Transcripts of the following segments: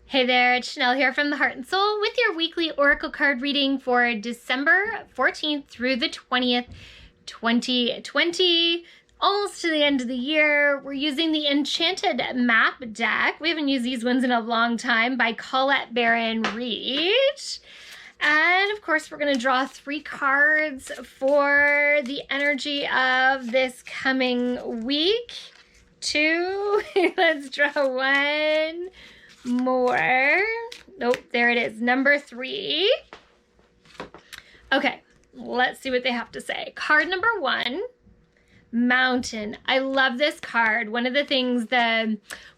Hey there, it's Shanel here from the Heart and Soul with your weekly Oracle card reading for December 14th through the 20th, 2020. Almost to the end of the year. We're using the Enchanted Map deck. We haven't used these ones in a long time by Colette Baron Reed. And of course, we're going to draw 3 cards for the energy of this coming week. 2. Let's draw 1 more. Nope, there it is. Number 3. Okay, let's see what they have to say. Card number 1. Mountain. I love this card. One of the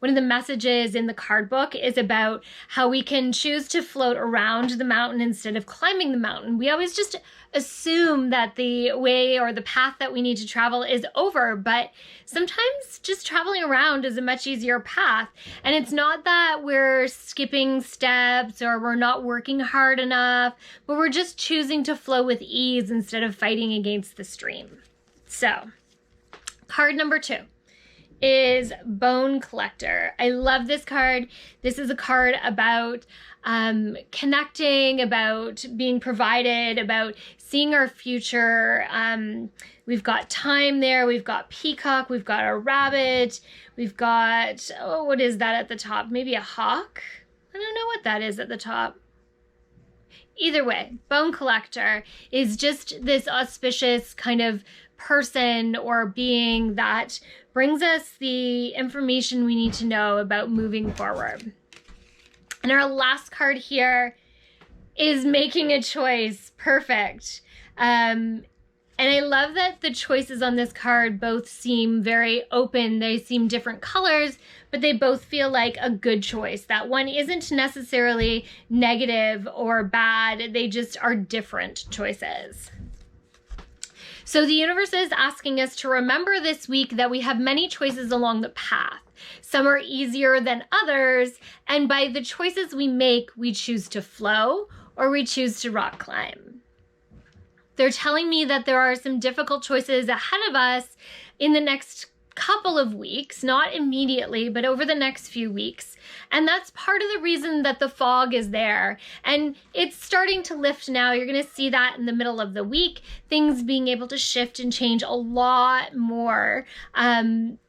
messages in the card book is about how we can choose to float around the mountain instead of climbing the mountain. We always just assume that the way or the path that we need to travel is over, but sometimes just traveling around is a much easier path. And it's not that we're skipping steps or we're not working hard enough, but we're just choosing to flow with ease instead of fighting against the stream. So, card number 2 is Bone Collector. I love this card. This is a card about connecting, about being provided, about seeing our future. We've got time there. We've got peacock. We've got a rabbit. We've got, oh, what is that at the top? Maybe a hawk? I don't know what that is at the top. Either way, Bone Collector is just this auspicious kind of person or being that brings us the information we need to know about moving forward. And our last card here is making a choice. Perfect. And I love that the choices on this card both seem very open. They seem different colors, but they both feel like a good choice. That one isn't necessarily negative or bad. They just are different choices. So the universe is asking us to remember this week that we have many choices along the path. Some are easier than others, and by the choices we make, we choose to flow or we choose to rock climb. They're telling me that there are some difficult choices ahead of us in the next couple of weeks, not immediately, but over the next few weeks. And that's part of the reason that the fog is there. And it's starting to lift now. You're going to see that in the middle of the week, things being able to shift and change a lot more,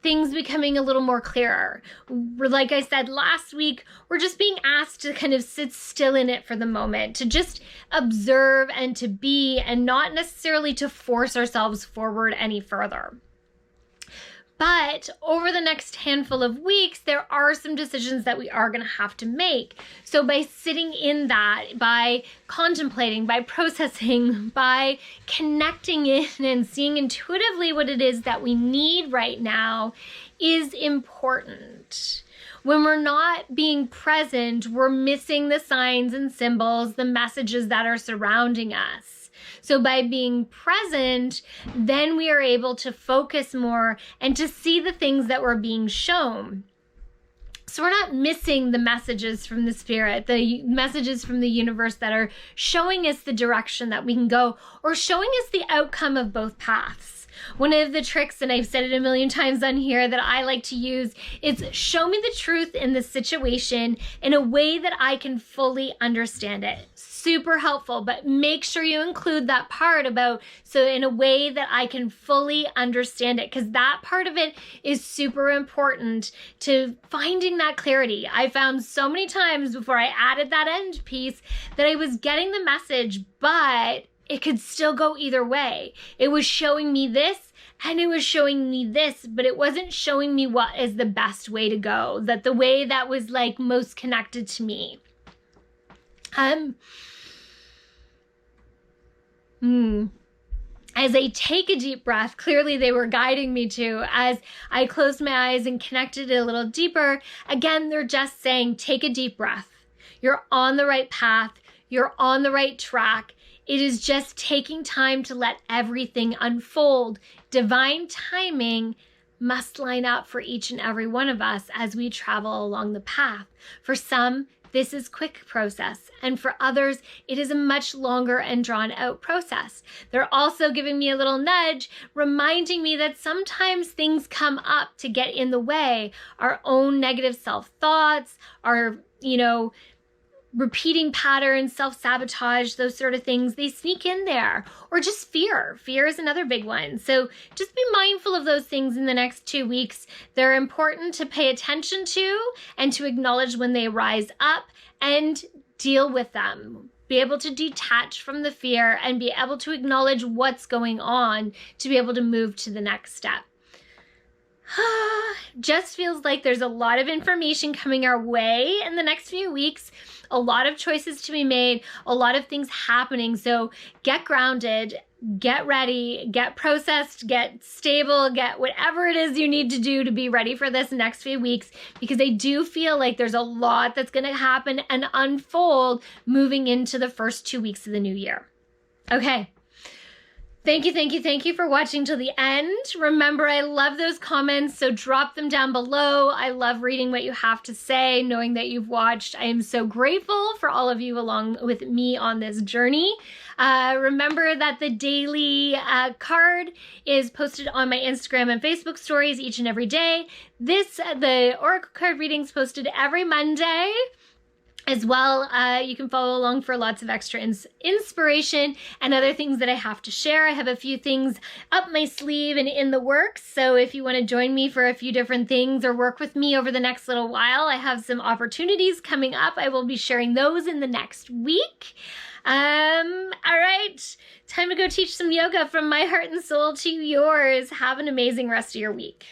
things becoming a little more clearer. Like I said last week, we're just being asked to kind of sit still in it for the moment, to just observe and to be, and not necessarily to force ourselves forward any further. But over the next handful of weeks, there are some decisions that we are going to have to make. So by sitting in that, by contemplating, by processing, by connecting in and seeing intuitively what it is that we need right now is important. When we're not being present, we're missing the signs and symbols, the messages that are surrounding us. So by being present, then we are able to focus more and to see the things that we're being shown. So we're not missing the messages from the spirit, the messages from the universe that are showing us the direction that we can go or showing us the outcome of both paths. One of the tricks, and I've said it a million times on here, that I like to use is show me the truth in the situation in a way that I can fully understand it. Super helpful, but make sure you include that part about, so in a way that I can fully understand it, because that part of it is super important to finding that clarity. I found so many times before I added that end piece that I was getting the message, but it could still go either way. It was showing me this and it was showing me this, but it wasn't showing me what is the best way to go, that the way that was like most connected to me. As I take a deep breath, clearly they were guiding me to, as I closed my eyes and connected it a little deeper, again, they're just saying, take a deep breath. You're on the right path. You're on the right track. It is just taking time to let everything unfold. Divine timing must line up for each and every one of us as we travel along the path. For some, this is quick process, and for others, it is a much longer and drawn out process. They're also giving me a little nudge, reminding me that sometimes things come up to get in the way. Our own negative self-thoughts, our you know, repeating patterns, self-sabotage, those sort of things, they sneak in there. Or just fear. Fear is another big one. So just be mindful of those things in the next 2 weeks. They're important to pay attention to and to acknowledge when they rise up and deal with them. Be able to detach from the fear and be able to acknowledge what's going on to be able to move to the next step. Just feels like there's a lot of information coming our way in the next few weeks, a lot of choices to be made, a lot of things happening. So get grounded, get ready, get processed, get stable, get whatever it is you need to do to be ready for this next few weeks, because I do feel like there's a lot that's going to happen and unfold moving into the first 2 weeks of the new year. Okay. Thank you for watching till the end. Remember, I love those comments, so drop them down below. I love reading what you have to say, knowing that you've watched. I am so grateful for all of you along with me on this journey. Remember that the daily card is posted on my Instagram and Facebook stories each and every day. The Oracle card readings posted every Monday. As well, you can follow along for lots of extra inspiration and other things that I have to share. I have a few things up my sleeve and in the works. So if you want to join me for a few different things or work with me over the next little while, I have some opportunities coming up. I will be sharing those in the next week. All right, time to go teach some yoga from my heart and soul to yours. Have an amazing rest of your week.